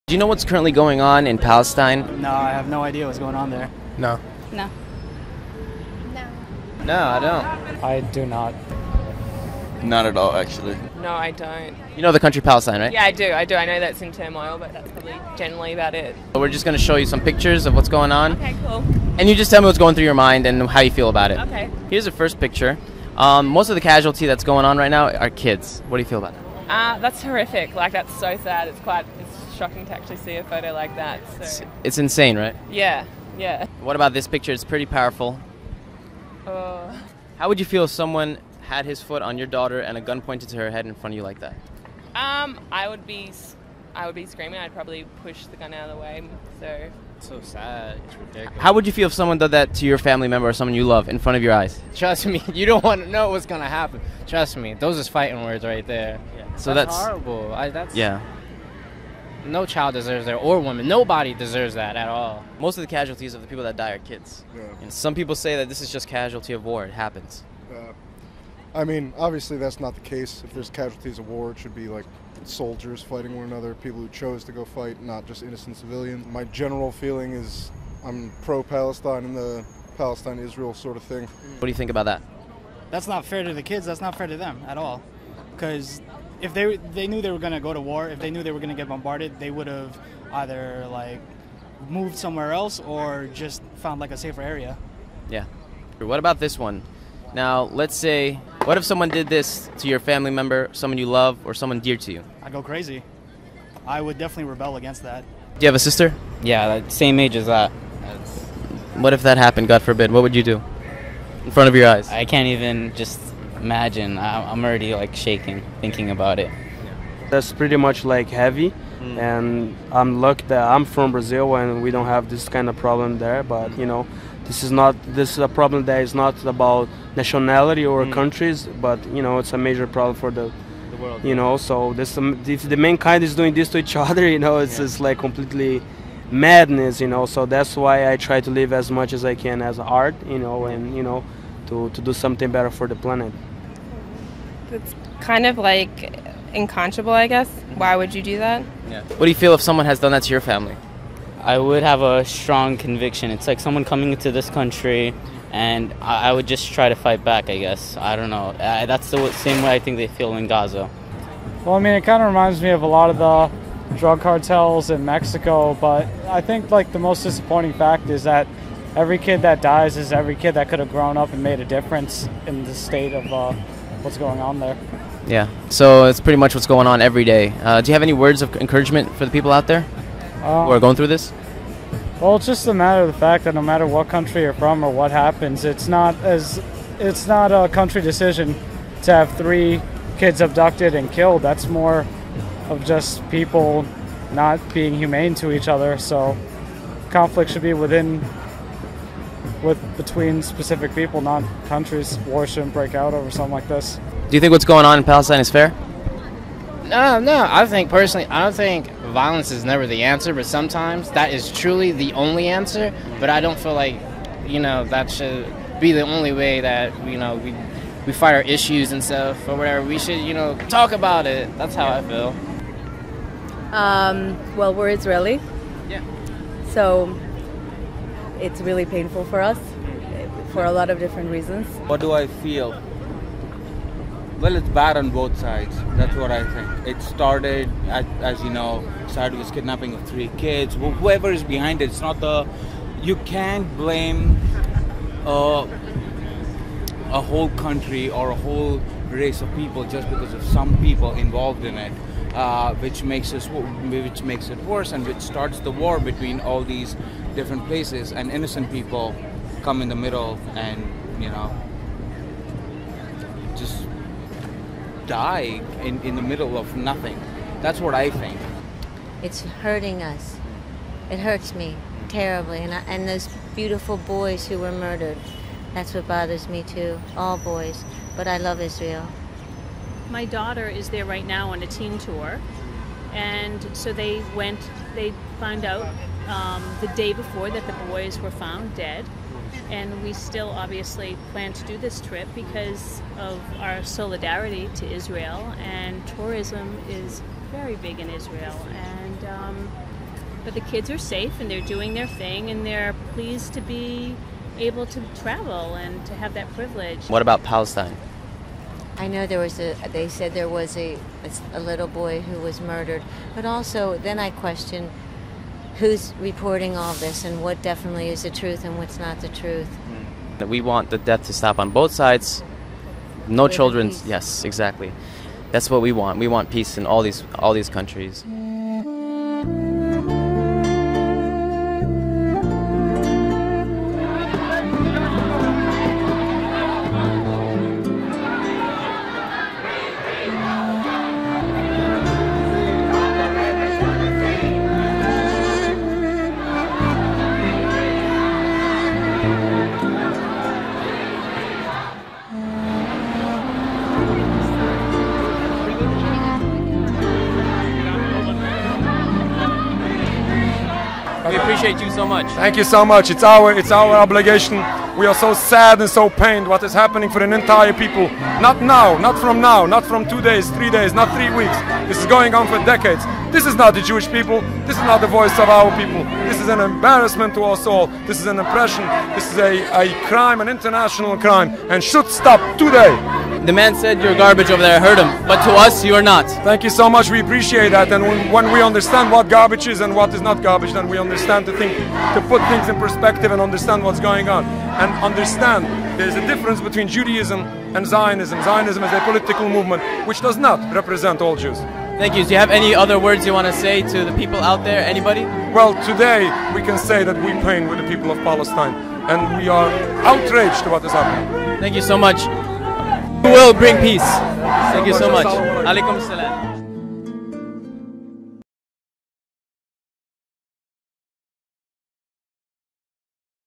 Do you know what's currently going on in Palestine? No, I have no idea what's going on there. No. No. No, I don't. I do not. Not at all, actually. No, I don't. You know the country Palestine, right? Yeah, I do. I know that's in turmoil, but that's probably generally about it. So we're just going to show you some pictures of what's going on. Okay, cool. And you just tell me what's going through your mind and how you feel about it. Okay. Here's the first picture. Most of the casualty that's going on right now are kids. What do you feel about that? That's horrific. Like, that's so sad. It's shocking to actually see a photo like that. So It's insane, right? yeah. What about this picture? It's pretty powerful. How would you feel if someone had his foot on your daughter and a gun pointed to her head in front of you like that? I would be screaming. I'd probably push the gun out of the way. So It's so sad. It's ridiculous. How would you feel if someone did that to your family member or someone you love in front of your eyes? Trust me, you don't want to know what's gonna happen. Trust me, those is fighting words right there. Yeah. So that's horrible. Yeah. No child deserves that, or woman. Nobody deserves that at all. Most of the casualties of the people that die are kids. Yeah. And some people say that this is just casualty of war. It happens. I mean, obviously that's not the case. If there's casualties of war, it should be like soldiers fighting one another, people who chose to go fight, not just innocent civilians. My general feeling is I'm pro-Palestine and the Palestine-Israel sort of thing. What do you think about that? That's not fair to the kids. That's not fair to them at all. Because if they knew they were going to go to war, if they knew they were going to get bombarded, they would have either like moved somewhere else or just found like a safer area. Yeah. What about this one? Now, let's say, what if someone did this to your family member, someone you love, or someone dear to you? I'd go crazy. I would definitely rebel against that. Do you have a sister? Yeah, same age as that. What if that happened, God forbid? What would you do in front of your eyes? I can't even just imagine. I'm already like shaking thinking about it. That's pretty much like heavy, and I'm lucky that I'm from Brazil and we don't have this kind of problem there. But you know, this is a problem that is not about nationality or countries, but you know, it's a major problem for the world. You know, so if the mankind is doing this to each other, you know, it's just like completely madness. You know, so that's why I try to live as much as I can as art. You know, and you know, to do something better for the planet. it's kind of like unconscionable, I guess. Why would you do that? Yeah. What do you feel if someone has done that to your family? I would have a strong conviction. It's like someone coming into this country, and I would just try to fight back, I guess. I don't know. That's the same way I think they feel in Gaza. Well, I mean, it kind of reminds me of a lot of the drug cartels in Mexico, but I think like the most disappointing fact is that every kid that dies is every kid that could have grown up and made a difference in the state of what's going on there. Yeah. So it's pretty much what's going on every day. Do you have any words of encouragement for the people out there who are going through this? Well, it's just a matter of the fact that no matter what country you're from or what happens, it's not a country decision to have 3 kids abducted and killed. That's more of just people not being humane to each other. So conflict should be between specific people, not countries. War shouldn't break out over something like this. Do you think what's going on in Palestine is fair? No. I think personally, I don't think violence is never the answer, but sometimes that is truly the only answer. But I don't feel like, you know, that should be the only way that, you know, we fight our issues and stuff or whatever. We should, you know, talk about it. That's how I feel. Well, we're Israeli. Yeah. So it's really painful for us for a lot of different reasons. What do I feel? Well, it's bad on both sides. That's what I think. It started, as you know, started with kidnapping of 3 kids. Whoever is behind it, it's not you can't blame a whole country or a whole race of people just because of some people involved in it, which makes it worse and which starts the war between all these different places, and innocent people come in the middle and, you know, just die in the middle of nothing. That's what I think. It's hurting us. It hurts me terribly, and those beautiful boys who were murdered. That's what bothers me too. All boys, but I love Israel. My daughter is there right now on a teen tour, and so they found out the day before that the boys were found dead. And we still obviously plan to do this trip because of our solidarity to Israel, and tourism is very big in Israel, and But the kids are safe and they're doing their thing and they're pleased to be able to travel and to have that privilege. What about Palestine? I know they said there was a little boy who was murdered, but also then I question who's reporting all this and what definitely is the truth and what's not the truth. We want the death to stop on both sides. No With children. peace. Yes, exactly. That's what we want. We want peace in all these countries. We appreciate you so much. Thank you so much. It's our obligation. We are so sad and so pained what is happening for an entire people. Not now, not from 2 days, 3 days, not 3 weeks. This is going on for decades. This is not the Jewish people. This is not the voice of our people. This is an embarrassment to us all. This is an oppression. This is a crime, an international crime, and should stop today. The man said you're garbage over there. I heard him. But to us, you are not. Thank you so much. We appreciate that. And when we understand what garbage is and what is not garbage, then we understand to put things in perspective and understand what's going on. And understand there's a difference between Judaism and Zionism. Zionism is a political movement which does not represent all Jews. Thank you. Do you have any other words you want to say to the people out there? Anybody? Well, today we can say that we pain with the people of Palestine. And we are outraged to what is happening. Thank you so much. We will bring peace. Thank you so much. Alaikum salam.